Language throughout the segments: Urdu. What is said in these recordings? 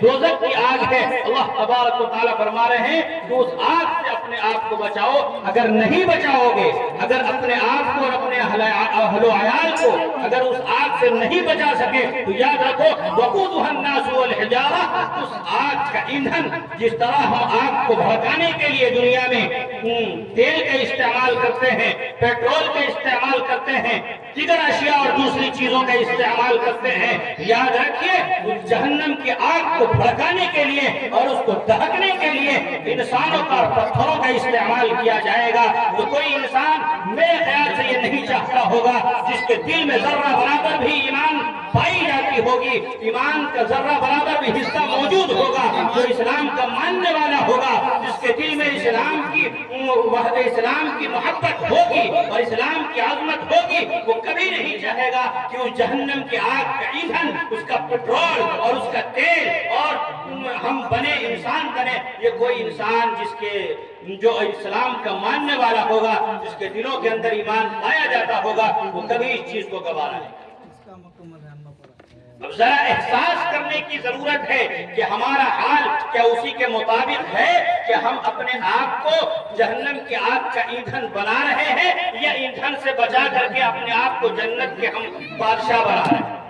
دوزخ کی آگ ہے، اللہ تبارک و تعالیٰ فرما رہے ہیں کہ اس آگ سے اپنے آپ کو بچاؤ۔ اگر نہیں بچاؤ گے، اگر اپنے آپ کو اور اپنے اہل و عیال کو اگر اس آگ سے نہیں بچا سکے تو یاد رکھو وقودها الناس والحجارہ، اس آگ کا ایندھن، جس طرح ہم آگ کو بھڑکانے کے لیے دنیا میں تیل کا استعمال کرتے ہیں، پیٹرول کا استعمال کرتے ہیں، دیگر اشیاء اور دوسری چیزوں کا استعمال کرتے ہیں، یاد رکھیے اس جہنم کی آگ کو بھڑکانے کے لیے اور اس کو دہکنے کے لیے انسانوں کا اور پتھروں کا استعمال کیا جائے گا۔ تو کوئی انسان میرے خیال سے یہ نہیں چاہتا ہوگا جس کے دل میں ذرہ برابر بھی ایمان پائی جاتی ہوگی، ایمان کا ذرہ برابر بھی حصہ موجود ہوگا، جو اسلام کا ماننے والا ہوگا، جس کے دل میں اسلام کی محبت ہوگی اور اسلام کی عظمت ہوگی، وہ کبھی نہیں چاہے گا کہ اس جہنم کی آگ کا ایندھن، اس کا پیٹرول اور اس کا تیل اور ہم بنے انسان بنے۔ یہ کوئی انسان جو اسلام کا ماننے والا ہوگا، جس کے دلوں کے اندر ایمان پایا جاتا ہوگا، وہ کبھی اس چیز کو گوارا نہیں۔ اب ذرا احساس کرنے کی ضرورت ہے کہ ہمارا حال کیا اسی کے مطابق ہے کہ ہم اپنے آپ کو جہنم کی آگ کا ایندھن بنا رہے ہیں یا ایندھن سے بچا کر کے اپنے آپ کو جنت کے ہم بادشاہ بنا رہے ہیں۔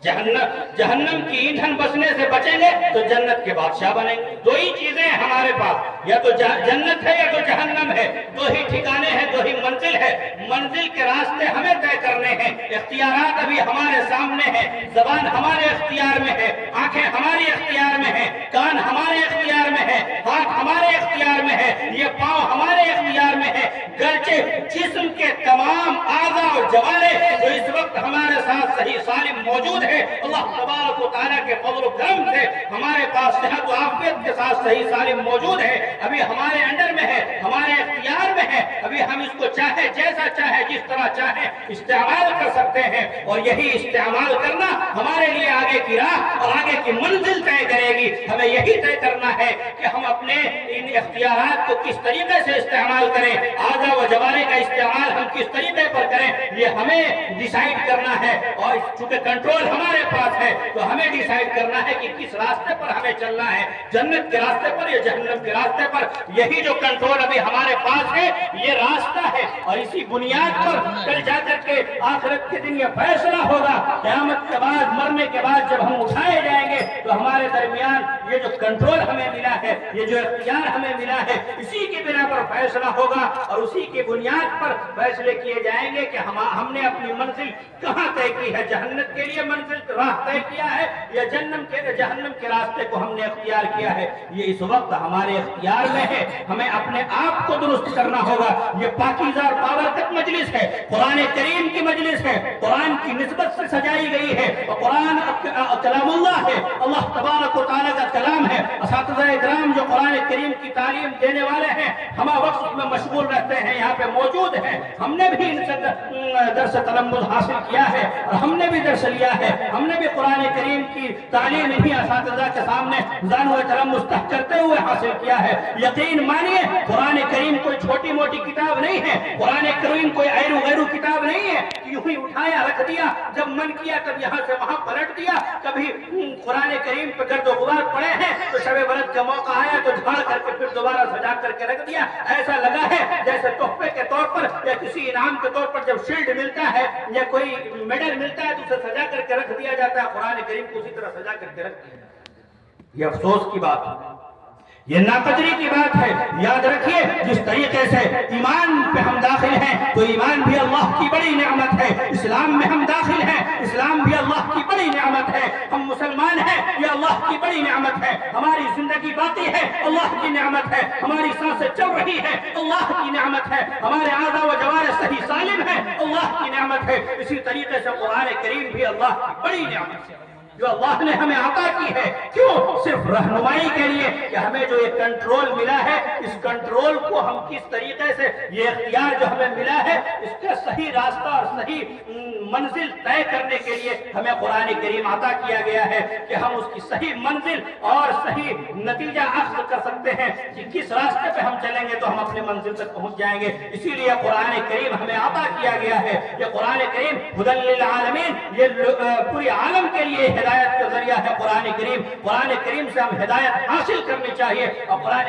جہنم کی ایندھن بچنے سے بچیں گے تو جنت کے بادشاہ بنیں گے۔ دو ہی چیزیں ہیں ہمارے پاس، یا تو جنت ہے یا تو جہنم ہے، دو ہی ٹھکانے ہیں، دو ہی منزل ہے۔ منزل کے راستے ہمیں طے کرنے ہیں، اختیارات ابھی ہمارے سامنے ہیں، زبان ہمارے اختیار میں ہے، آنکھیں ہماری اختیار میں ہے، کان ہمارے اختیار میں ہے، ہاتھ ہمارے اختیار میں ہے، یہ پاؤں ہمارے اختیار میں ہے، گرچہ جسم کے تمام اعضاء اور جوارے جو اس وقت ہمارے ساتھ صحیح سالم موجود ہے، اللہ تبارک و تعالیٰ کے فضل و کرم سے ہمارے پاس صحت و عافیت کے ساتھ صحیح سالم موجود ہے، ابھی ہمارے انڈر میں ہے، ہمارے اختیار میں ہے، ابھی ہم اس کو چاہے جیسا چاہے جس طرح چاہے استعمال کر سکتے ہیں، اور یہی استعمال کرنا ہمارے لیے آگے کی راہ اور آگے کی منزل طے کرے گی۔ ہمیں یہی طے کرنا ہے کہ ہم اپنے ان اختیارات کو کس طریقے سے استعمال کریں، اعضاء و جوارے کا استعمال ہم کس طریقے پر کریں، یہ ہمیں ڈیسائیڈ کرنا ہے، اور چونکہ کنٹرول ہمارے پاس ہے تو ہمیں ڈیسائیڈ کرنا ہے کہ کس راستے پر ہمیں چلنا ہے، جنت کے راستے پر یا جہنم کے راستے پر۔ یہی جو کنٹرول ابھی ہمارے پاس ہے یہ راستہ ہے، اور اسی بنیاد پر کل جا کر کے آخرت کے دن یہ فیصلہ ہوگا، قیامت کے بعد مرنے کے بعد جب ہم اٹھائے جائیں گے تو ہمارے درمیان یہ جو کنٹرول ہمیں ملا ہے، یہ جو اختیار ہمیں ملا ہے، اسی کی بنا پر فیصلہ ہوگا، اور اسی کی بنیاد پر فیصلے کیے جائیں گے کہ ہم نے اپنی منزل کہاں طے کی ہے، جہنت کے لیے منزل راہ طے کیا ہے یا جہنم کے راستے کو ہم نے اختیار کیا ہے۔ یہ اس وقت ہمارے اختیار میں ہے، ہمیں اپنے آپ کو درست کرنا ہوگا۔ یہ پاکیزہ اور بابرکت مجلس ہے، قرآن کریم کی مجلس ہے، قرآن کی نسبت سے سجائی گئی ہے، اور قرآن کلام اللہ ہے، اللہ تبارک و تعالیٰ کا کلام ہے۔ اساتذہ اکرام جو قرآن کریم کی تعلیم دینے والے ہیں ہمہ وقت اس میں مشغول رہتے ہیں، یہاں پہ موجود ہیں، ہم نے بھی ان سے درس تلمذ حاصل کیا ہے اور ہم نے بھی درس لیا ہے، ہم نے بھی قرآن کریم کی تعلیم انہی اساتذہ کے سامنے زانو تلمذ کرتے ہوئے حاصل کیا ہے۔ یقین مانیے قرآن کریم کوئی چھوٹی موٹی کتاب نہیں ہے، قرآن کریم کوئی ایرو غیرو کتاب نہیں ہے، یوں ہی اٹھایا رکھ دیا، جب من کیا تب یہاں سے وہاں پلٹ دیا۔ کبھی قرآن کریم پہ گرد و غبار پڑے ہیں تو شب برات کا موقع آیا تو جھاڑ کر کے پھر دوبارہ سجا کر کے رکھ دیا، ایسا لگا ہے جیسے تحفے کے طور پر یا کسی انعام کے طور پر جب شیلڈ ملتا ہے یا کوئی میڈل ملتا ہے تو اسے سجا کر کے رکھ دیا جاتا ہے، قرآن کریم کو اسی طرح سجا کر کے رکھ دیا جاتا ہے۔ یہ افسوس کی بات ہے، یہ ناقدری کی بات ہے۔ یاد رکھیے جس طریقے سے ایمان پہ ہم داخل ہیں تو ایمان بھی اللہ کی بڑی نعمت ہے، اسلام میں ہم داخل ہیں، اسلام بھی اللہ کی بڑی نعمت ہے، ہم مسلمان ہیں یہ اللہ کی بڑی نعمت ہے، ہماری زندگی باقی ہے اللہ کی نعمت ہے، ہماری سانسیں چل رہی ہے اللہ کی نعمت ہے، ہمارے اعضاء و جوارح صحیح سالم ہے اللہ کی نعمت ہے۔ اسی طریقے سے قرآن کریم بھی اللہ کی بڑی نعمت ہے جو اللہ نے ہمیں عطا کی ہے۔ کیوں؟ صرف رہنمائی کے لیے کہ ہمیں جو یہ کنٹرول ملا ہے اس کنٹرول کو ہم کس طریقے سے، یہ اختیار جو ہمیں ملا ہے اس کا صحیح راستہ اور صحیح منزل طے کرنے کے لیے ہمیں قرآن کریم عطا کیا گیا ہے کہ ہم اس کی صحیح منزل اور صحیح نتیجہ اخذ کر سکتے ہیں کہ کس راستے پہ ہم چلیں گے تو ہم اپنے منزل تک پہنچ جائیں گے۔ اسی لیے قرآن کریم ہمیں عطا کیا گیا ہے۔ یہ قرآن کریم ہدی للعالمین، یہ پوری عالم کے لیے ہدایت کا ذریعہ ہے قرآن کریم سے ہم ہدایت حاصل کرنی چاہیے اور قرآن